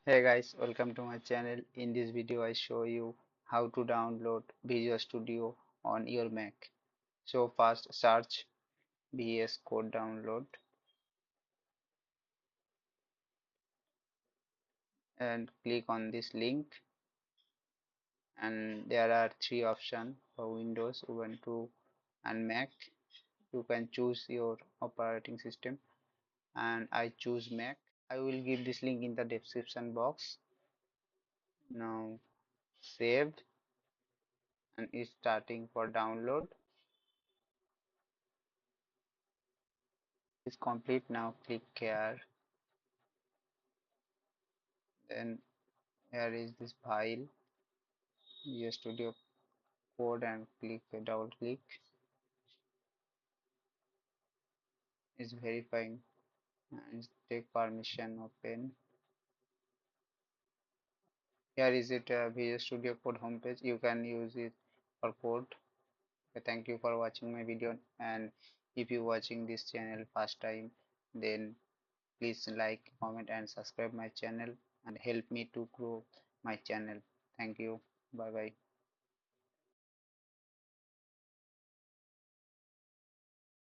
Hey guys, welcome to my channel. In this video, I show you how to download Visual Studio on your Mac. So first search VS Code download and click on this link, and there are three options for Windows, Ubuntu and Mac. You can choose your operating system and I choose Mac. I will give this link in the description box. Now save, and it's starting for download. It's complete. Now click here. Then here is this file, Visual Studio Code, and click double click. Is verifying and take permission open. Here is it, Visual Studio Code homepage. You can use it for code. Okay, thank you for watching my video, and if you watching this channel first time, then please like, comment and subscribe my channel and help me to grow my channel. Thank you. Bye bye.